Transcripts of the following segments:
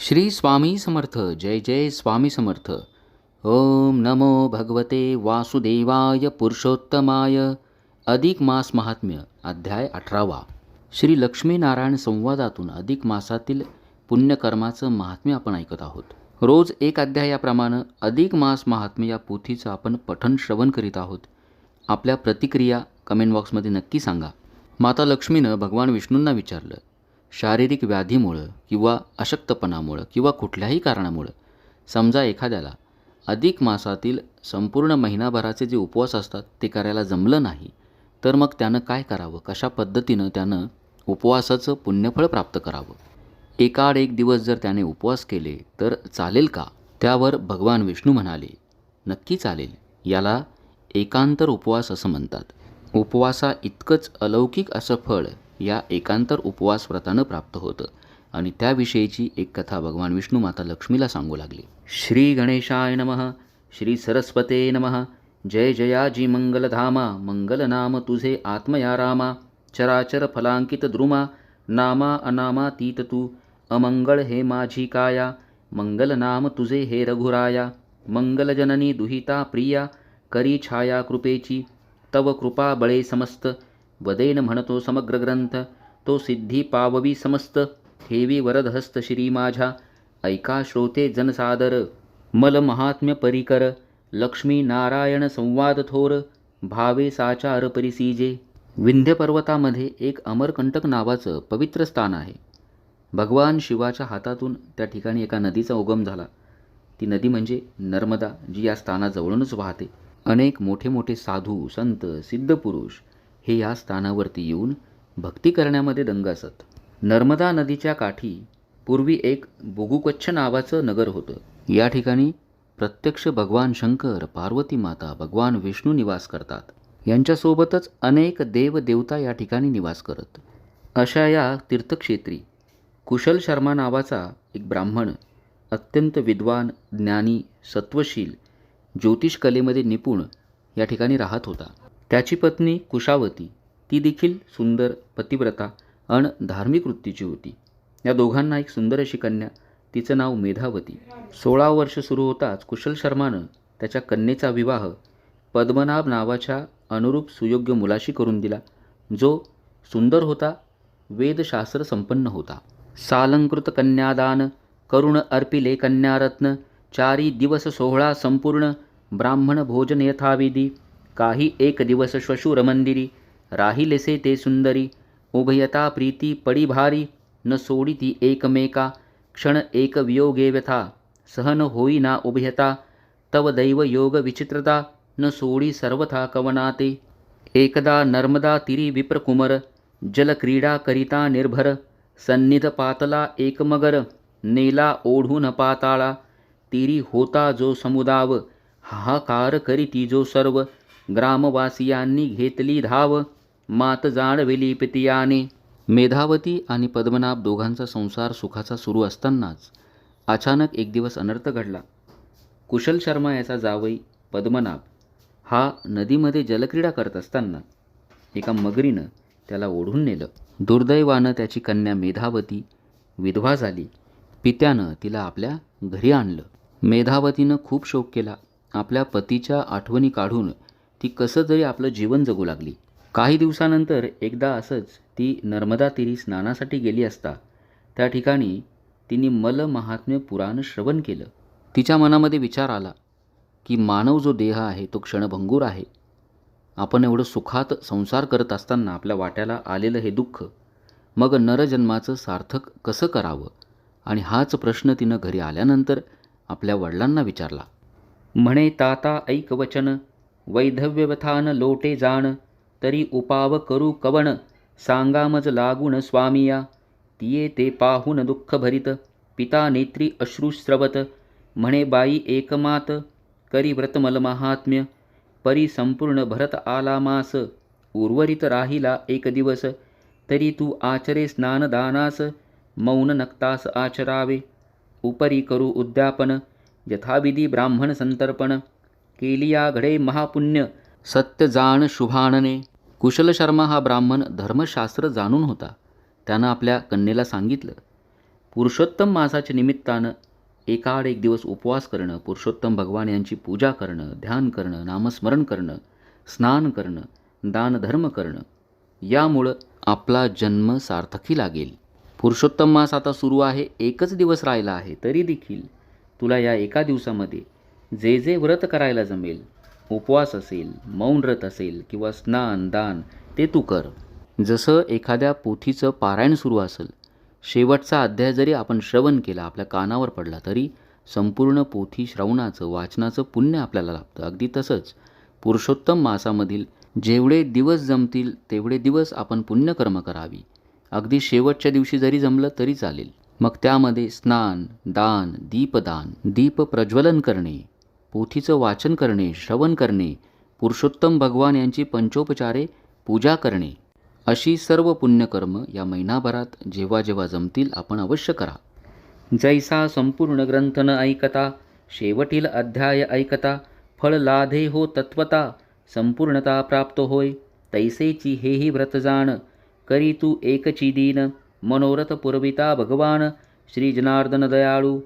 श्री स्वामी समर्थ. जय जय स्वामी समर्थ. ओम नमो भगवते वासुदेवाय पुरुषोत्तमाय. अधिक मास महात्म्य अध्याय 18. श्री लक्ष्मीनारायण संवादातून अधिक मासातील पुण्यकर्माचं महात्म्य आपण ऐकत आहोत. रोज एक अध्याय याप्रमाणे अधिक मास महात्म्य या पोथीचं आपण पठण श्रवण करीत आहोत. आपल्या प्रतिक्रिया कमेंट बॉक्समध्ये नक्की सांगा. माता लक्ष्मीनं भगवान विष्णूंना विचारलं, शारीरिक व्याधीमुळं किंवा अशक्तपणामुळं किंवा कुठल्याही कारणामुळं समजा एखाद्याला अधिक मासातील संपूर्ण महिनाभराचे जे उपवास असतात ते करायला जमलं नाही, तर मग त्यानं काय करावं, कशा पद्धतीनं त्यानं उपवासाचं पुण्यफळ प्राप्त करावं. एकाड एक दिवस जर त्याने उपवास केले तर चालेल का? त्यावर भगवान विष्णू म्हणाले, नक्की चालेल. याला एकांतर उपवास असं म्हणतात. उपवासा इतकंच अलौकिक असं फळ या एकांतर उपवास व्रतानं प्राप्त होतं आणि त्याविषयीची एक कथा भगवान विष्णू माता लक्ष्मीला सांगू लागली. श्री गणेशाय नमः. श्री सरस्वते नमः. जय जयाजी मंगलधामा. मंगलनाम तुझे आत्मया रामा. चराचर फलांकित द्रुमा. नामा अनामातीत तू. अमंगळ हे माझी काया. मंगलनाम तुझे हे रघुराया. मंगलजननी दुहिता प्रिया. करी छाया कृपेची. तव कृपा बळे समस्त. वदेन म्हणतो समग्र ग्रंथ. तो सिद्धी पाववी समस्त. ठेवी वरदहस्त श्री माझ्या. ऐका श्रोते जनसादर. मल महात्म्य परिकर. लक्ष्मी नारायण संवाद थोर. भावे साचार परिसीजे. विंध्य पर्वतामध्ये एक अमरकंटक नावाचं पवित्र स्थान आहे. भगवान शिवाच्या हातातून त्या ठिकाणी एका नदीचा उगम झाला. ती नदी म्हणजे नर्मदा, जी या स्थानाजवळूनच वाहते. अनेक मोठे मोठे साधू, संत, सिद्धपुरुष हे या स्थानावरती येऊन भक्ती करण्यामध्ये दंग असत. नर्मदा नदीच्या काठी पूर्वी एक भुगुकच्छ नावाचं नगर होतं. या ठिकाणी प्रत्यक्ष भगवान शंकर, पार्वती माता, भगवान विष्णू निवास करतात. यांच्यासोबतच अनेक देवदेवता या ठिकाणी निवास करत. अशा या तीर्थक्षेत्री कुशल शर्मा नावाचा एक ब्राह्मण अत्यंत विद्वान, ज्ञानी, सत्वशील, ज्योतिष कलेमध्ये निपुण या ठिकाणी राहत होता. त्याची पत्नी कुशावती, ती देखील सुंदर, पतिव्रता आणि धार्मिक वृत्तीची होती. या दोघांना एक सुंदर अशी कन्या, तिचं नाव मेधावती. 16 वर्ष सुरू होताच कुशल शर्मानं त्याच्या कन्येचा विवाह पद्मनाभ नावाच्या अनुरूप सुयोग्य मुलाशी करून दिला, जो सुंदर होता, वेदशास्त्र संपन्न होता. सालंकृत कन्यादान करुण अर्पिले कन्यारत्न. 4 दिवस सोहळा संपूर्ण. ब्राह्मण भोजन यथाविधी. काही एक दिवस श्वशुर मंदिरी. राहिलेसे ते सुंदरी. उभयता प्रीती पडी भारी. न सोडी ती एकमेका. क्षण एक वियोगे व्यथा. सहन होईना उभयता. तव दैव योग विचित्रता. न सोडी सर्वथा कवनाते. एकदा नर्मदा तिरी विप्रकुमर. जलक्रीडा करिता निर्भर. सन्निध पातला एक मगर. नेला ओढून पाताळा. तिरी होता जो समुदाव. हाहाकार करीती जो सर्व. ग्रामवासियांनी घेतली धाव. मात जाणविली पितियाने. मेधावती आणि पद्मनाभ दोघांचा संसार सुखाचा सुरू असतानाच अचानक एक दिवस अनर्थ घडला. कुशल शर्मा याचा जावई पद्मनाभ हा नदीमध्ये जलक्रीडा करत असताना एका मगरीनं त्याला ओढून नेलं. दुर्दैवानं त्याची कन्या मेधावती विधवा झाली. पित्यानं तिला आपल्या घरी आणलं. मेधावतीनं खूप शोक केला. आपल्या पतीच्या आठवणी काढून ती कसं तरी आपलं जीवन जगू लागली. काही दिवसानंतर एकदा असंच ती नर्मदा तीरी स्नानासाठी गेली असता त्या ठिकाणी तिने मल महात्म्य पुराण श्रवण केलं. तिच्या मनामध्ये विचार आला की मानव जो देह आहे तो क्षणभंगूर आहे. आपण एवढं सुखात संसार करत असताना आपल्या वाट्याला आलेलं हे दुःख मग नरजन्माचं सार्थक कसं करावं, आणि हाच प्रश्न तिनं घरी आल्यानंतर आपल्या वडिलांना विचारला. म्हणे ताता ऐक वचन. वैधव्यवथान लोटे जाण. तरी उपाव करू कवण. सांगा मज लागून स्वामिया. तिये ते पाहून दुःख भरित. पिता नेत्री अश्रुश्रवत. म्हणे बाई एकमात. करी व्रतमल महात्म्य. परी संपूर्ण भरत आला मास. उर्वरित राहिला एक दिवस. तरी तू आचरे स्नानदानास. मौन नक्तास आचरावे. उपरी करू उद्यापन. यथाविधी ब्राह्मण संतर्पण. केलिया घडे महापुण्य. सत्य जाण शुभानने. कुशल शर्मा हा ब्राह्मण धर्मशास्त्र जाणून होता. त्यानं आपल्या कन्येला सांगितलं पुरुषोत्तम मासाच्या निमित्तानं एकाआड एक दिवस उपवास करणं, पुरुषोत्तम भगवान यांची पूजा करणं, ध्यान करणं, नामस्मरण करणं, स्नान करणं, दानधर्म करणं, यामुळं आपला जन्म सार्थकी लागेल. पुरुषोत्तम मास आता सुरू आहे, एकच दिवस राहिला आहे, तरी देखील तुला या एका दिवसामध्ये जे जे व्रत करायला जमेल, उपवास असेल, मौन व्रत असेल किंवा स्नान दान, ते तू कर. जसं एखाद्या पोथीचं पारायण सुरू असेल, शेवटचा अध्याय जरी आपण श्रवण केला, आपल्या कानावर पडला, तरी संपूर्ण पोथी श्रवणाचं वाचनाचं पुण्य आपल्याला लाभतं. अगदी तसंच पुरुषोत्तम मासामधील जेवढे दिवस जमतील तेवढे दिवस आपण पुण्यकर्म करावी. अगदी शेवटच्या दिवशी जरी जमलं तरी चालेल. मग त्यामध्ये स्नान दान, दीपदान, दीप प्रज्वलन करणे, पोथीचं वाचन करणे, श्रवण करणे, पुरुषोत्तम भगवान यांची पंचोपचारे पूजा करणे, अशी सर्व पुण्यकर्म या महिनाभरात जेव्हा जेव्हा जमतील आपण अवश्य करा. जैसा संपूर्ण ग्रंथ न ऐकता, शेवटील अध्याय ऐकता, फळ लाधे हो तत्वता, संपूर्णता प्राप्त होय, तैसेची हेही व्रत जाण, करी तू एकची दीन, मनोरथ पुरविता भगवान, श्री जनार्दन दयाळू.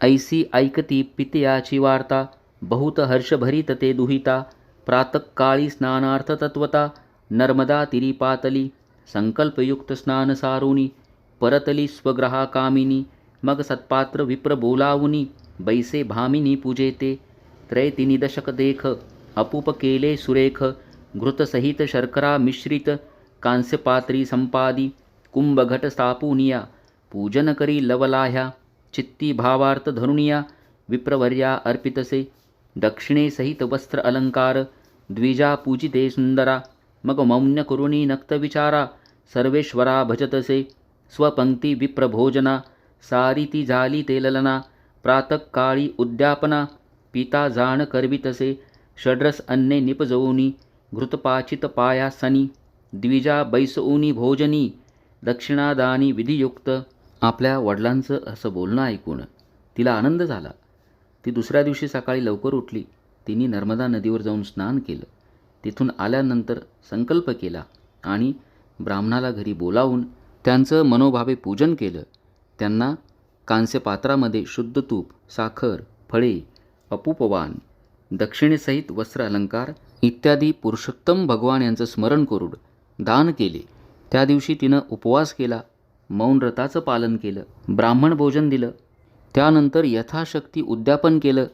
ऐसी ऐकती पितयाची वार्ता, बहुत हर्ष भरीत ते दुहिता, प्रातःकाळी स्नानार्थ तत्वता, नर्मदा तिरी पातली, संकल्पयुक्त स्नान सारुनी, परतली स्वग्रहा कामिनी, मग सत्पात्र विप्र बोलावुनी, बैसे भामिनी पूजेते, त्रैतिनी दशक देख, अपूप केले सुरेख, घृतसहित शर्करा मिश्रित, कांस्यपात्री संपादी, कुंभघट स्थापुनिया, पूजन करी लवलाह्या, चित्ती भावार्थ धरुणिया, विप्रवर्या अर्पितसे, दक्षिणेसहित वस्त्र अलंकार, द्विजा पूजिते सुंदरा, मग मौन्य करुणी नक्त विचारा, सर्वेश्वरा भजतसे, स्वपंक्ती विप्रभोजना, सारिती झाली ते ललना, प्रातःकाळी उद्यापना, पिता जाण करवितसे, षड्रस अन्ने निपजवुनी, घृतपाचित पायासनी, द्विजा बैसऊनी भोजनी, दक्षिणादानी विधियुक्त. आपल्या वडिलांचं असं बोलणं ऐकून तिला आनंद झाला. ती दुसऱ्या दिवशी सकाळी लवकर उठली. तिने नर्मदा नदीवर जाऊन स्नान केलं. तिथून आल्यानंतर संकल्प केला आणि ब्राह्मणाला घरी बोलावून त्यांचं मनोभावे पूजन केलं. त्यांना कांस्यपात्रामध्ये शुद्ध तूप, साखर, फळे, अपूपवान, दक्षिणेसहित वस्त्र अलंकार इत्यादी पुरुषोत्तम भगवान यांचं स्मरण करून दान केले. त्या दिवशी तिनं उपवास केला, मौन व्रताचं पालन केलं, ब्राह्मण भोजन दिलं. त्यानंतर यथाशक्ती उद्यापन केलं,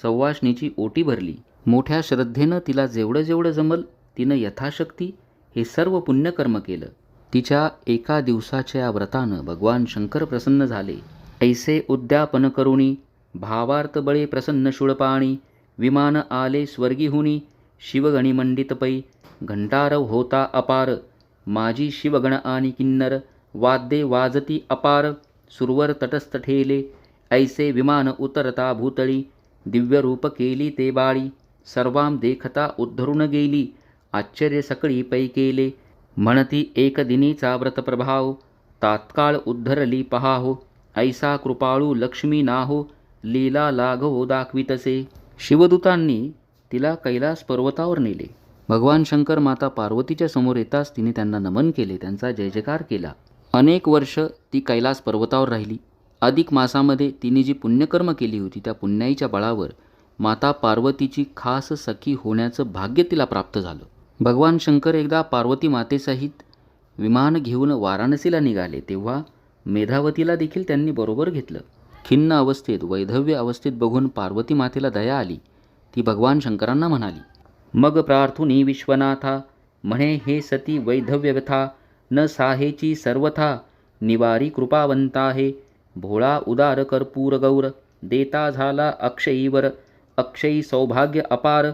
सवाष्णीची ओटी भरली. मोठ्या श्रद्धेनं तिला जेवढं जेवढं जमल तिनं यथाशक्ती हे सर्व पुण्यकर्म केलं. तिच्या एका दिवसाच्या या व्रतानं भगवान शंकर प्रसन्न झाले. ऐसे उद्यापन करुणी, भावार्थ बळे प्रसन्न शुळपाणी, विमान आले स्वर्गीहुनी, शिवगणी मंडित पै, घंटारव होता अपार, माझी शिवगण आणि किन्नर, वाद्ये वाजती अपार, सुरवर तटस्थ ठेले, ऐसे विमान उतरता भूतळी, दिव्यरूप केली ते बाळी, सर्वाम देखता उद्धरून गेली, आश्चर्य सकळी पै केले, म्हणती एक दिनीचा व्रतप्रभाव, तात्काळ उद्धरली पहाहो, ऐसा कृपाळू लक्ष्मी नाहो, लीला लाघवो दाखवितसे. शिवदूतांनी तिला कैलास पर्वतावर नेले. भगवान शंकर माता पार्वतीच्या समोर येताच तिने त्यांना नमन केले, त्यांचा जय जयकार केला. अनेक वर्ष ती कैलास पर्वतावर राहिली. अधिक मासामध्ये तिने जी पुण्यकर्म केली होती त्या पुण्याईच्या बळावर माता पार्वतीची खास सखी होण्याचं भाग्य तिला प्राप्त झालं. भगवान शंकर एकदा पार्वती मातेसहित विमान घेऊन वाराणसीला निघाले, तेव्हा मेधावतीला देखील त्यांनी बरोबर घेतलं. खिन्न अवस्थेत, वैधव्य अवस्थेत बघून पार्वती मातेला दया आली. ती भगवान शंकरांना म्हणाली, मग प्रार्थुनी विश्वनाथा, म्हणे हे सती वैधव्य व्यथा, न साहेची सर्वथा, निवारी कृपावंता हे, भोळा उदार कर्पूर गौर, देता झाला अक्षयीवर, अक्षयी सौभाग्य अपार,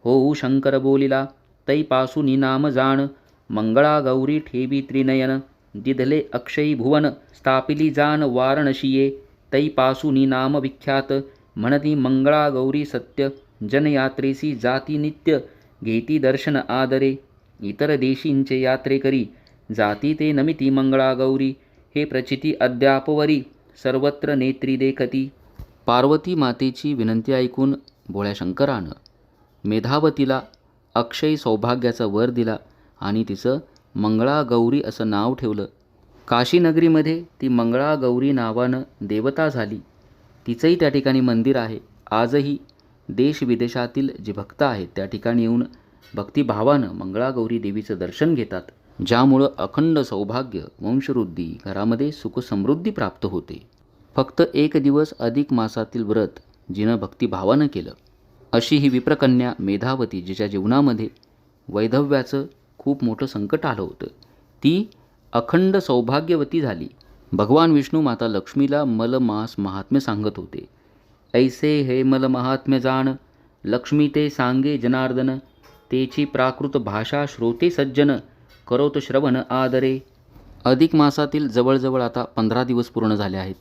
होऊ शंकर बोलिला, तैपासुनी नाम जाण, मंगळा गौरी ठेवी त्रिनयन, दिधले अक्षयी भुवन, स्थापिली जाण वारणशिये, तैपासुनी नाम विख्यात, म्हणती मंगळा गौरी सत्य, जनयात्रेसी जाती नित्य, घेती दर्शन आदरे, इतर देशींचे यात्रेकरी, जाती ते नमिती मंगळा गौरी, हे प्रचिती अद्यापवरी, सर्वत्र नेत्री देखती. पार्वती मातेची विनंती ऐकून भोळ्या शंकरानं मेधावतीला अक्षय सौभाग्याचा वर दिला आणि तिचं मंगळा गौरी असं नाव ठेवलं. काशीनगरीमध्ये ती मंगळागौरी नावानं देवता झाली. तिचंही त्या ठिकाणी मंदिर आहे. आजही देशविदेशातील जे भक्त आहेत त्या ठिकाणी येऊन भक्तिभावानं मंगळागौरी देवीचं दर्शन घेतात, ज्यामुळं अखंड सौभाग्य, वंशवृद्धी, घरामध्ये सुखसमृद्धी प्राप्त होते. फक्त एक दिवस अधिक मासातील व्रत जिनं भक्तिभावानं केलं, अशी ही विप्रकन्या मेधावती, जिच्या जीवनामध्ये वैधव्याचं खूप मोठं संकट आलं होतं, ती अखंड सौभाग्यवती झाली. भगवान विष्णू माता लक्ष्मीला मलमास महात्म्य सांगत होते. ऐसे हे मल महात्म्य जाण, लक्ष्मी ते सांगे जनार्दन, तेची प्राकृत भाषा श्रोते सज्जन, करोत श्रवण आदरे. अधिक मासातील जवळजवळ आता 15 दिवस पूर्ण झाले आहेत.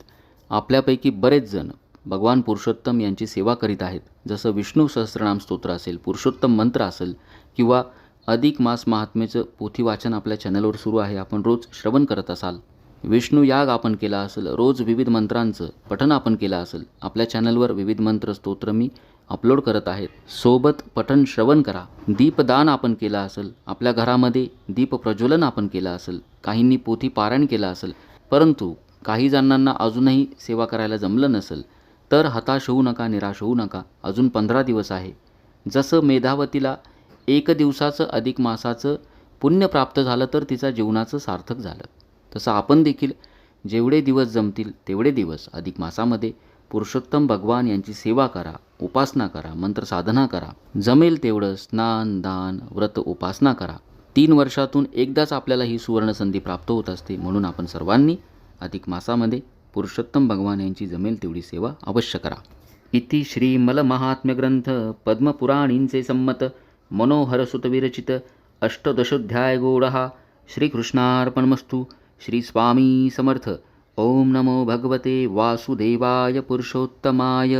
आपल्यापैकी बरेच जण भगवान पुरुषोत्तम यांची सेवा करीत आहेत. जसं विष्णू सहस्रनाम स्तोत्र असेल, पुरुषोत्तम मंत्र असेल किंवा अधिक मास महात्म्याचं पोथी वाचन आपल्या चॅनलवर सुरू आहे, आपण रोज श्रवण करत असाल. विष्णू याग आपण केला असेल, रोज विविध मंत्रांचं पठण आपण केलं असेल. आपल्या चॅनलवर विविध मंत्र स्तोत्र मी अपलोड करत आहेत, सोबत पठण श्रवण करा. दीपदान आपण केलं असेल, आपल्या घरामध्ये दीप प्रज्वलन आपण केलं असेल, काहींनी पोथी पारायण केलं असेल, परंतु काही जणांना अजूनही सेवा करायला जमलं नसेल, तर हताश होऊ नका, निराश होऊ नका. अजून 15 दिवस आहे. जसं मेधावतीला 1 दिवसाचं अधिक मासाचं पुण्य प्राप्त झालं तर तिचा जीवनाचं सार्थक झालं, तसं आपण देखील जेवढे दिवस जमतील तेवढे दिवस अधिक मासामध्ये पुरुषोत्तम भगवान यांची सेवा करा, उपासना करा, मंत्र साधना करा. जमेल तेवढं स्नान, दान, व्रत, उपासना करा. 3 वर्षातून एकदाच आपल्याला ही सुवर्णसंधी प्राप्त होत असते. म्हणून आपण सर्वांनी अधिक मासामध्ये पुरुषोत्तम भगवान यांची जमेल तेवढी सेवा अवश्य करा. इति श्री मलमाहात्म्य ग्रंथ पद्मपुराणींचे संमत मनोहरसुत विरचित अष्टदशोध्याय गोडहा. श्रीकृष्णार्पणमस्तु. श्री स्वामी समर्थ. ओम नमो भगवते वासुदेवाय पुरुषोत्तमाय.